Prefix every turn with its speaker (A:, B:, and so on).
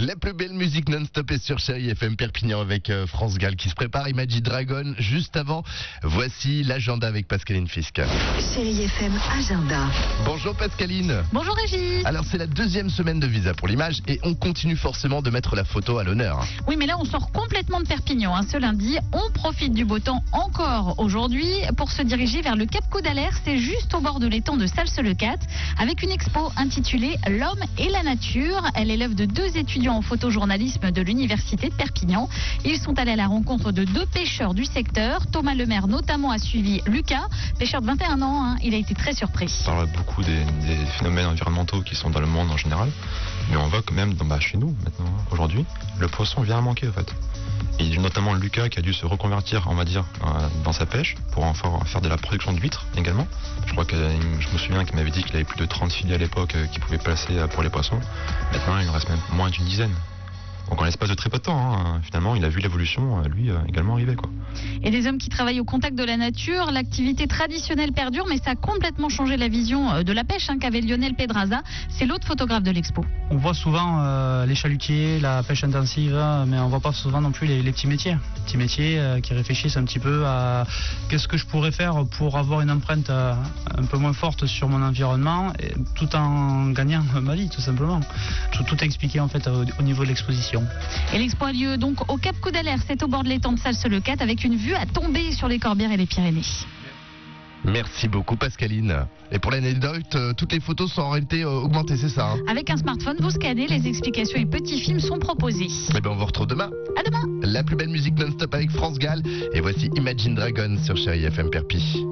A: La plus belle musique non-stop est sur Chérie FM Perpignan avec France Gall qui se prépare Imagine Dragon. Juste avant, voici l'agenda avec Pascaline Fisk.
B: Chérie FM Agenda.
A: Bonjour Pascaline.
C: Bonjour Régis.
A: Alors c'est la deuxième semaine de Visa pour l'image et on continue forcément de mettre la photo à l'honneur.
C: Oui, mais là on sort complètement de Perpignan. Ce lundi, on profite du beau temps encore aujourd'hui pour se diriger vers le Cap Coude d'Alert. C'est juste au bord de l'étang de Salses-le-Cat avec une expo intitulée L'homme et la nature. Elle est l'œuvre de deux étudiants en photojournalisme de l'université de Perpignan. Ils sont allés à la rencontre de deux pêcheurs du secteur. Thomas Lemaire notamment a suivi Lucas, pêcheur de 21 ans. Il a été très surpris.
D: On parle beaucoup des phénomènes environnementaux qui sont dans le monde en général, mais on voit quand même chez nous maintenant, aujourd'hui, le poisson vient à manquer en fait. Et notamment Lucas qui a dû se reconvertir, on va dire, dans sa pêche pour en faire de la production d'huîtres également. Je crois que je me souviens qu'il m'avait dit qu'il avait plus de 30 filets à l'époque qu'il pouvait placer pour les poissons. Maintenant, il en reste même moins d'une dizaine. Donc en l'espace de très peu de temps, finalement, il a vu l'évolution, lui, également arriver, quoi.
C: Et des hommes qui travaillent au contact de la nature, l'activité traditionnelle perdure, mais ça a complètement changé la vision de la pêche qu'avait Lionel Pedraza. C'est l'autre photographe de l'expo.
E: On voit souvent les chalutiers, la pêche intensive, mais on voit pas souvent non plus les petits métiers. Petits métiers qui réfléchissent un petit peu à qu'est-ce que je pourrais faire pour avoir une empreinte un peu moins forte sur mon environnement, tout en gagnant ma vie, tout simplement. Tout est expliqué en fait au niveau de l'exposition.
C: Et l'expo a lieu donc au Cap Coude d'Alert, c'est au bord de l'étang de Salses-le-Cat avec une vue à tomber sur les Corbières et les Pyrénées.
A: Merci beaucoup Pascaline. Et pour l'anecdote, toutes les photos sont en réalité augmentées, c'est ça
C: Avec un smartphone, vous scannez, les explications et petits films sont proposés.
A: Eh bien on vous retrouve demain.
C: À demain.
A: La plus belle musique non-stop avec France Gall. Et voici Imagine Dragon sur Chérie FM Perpi.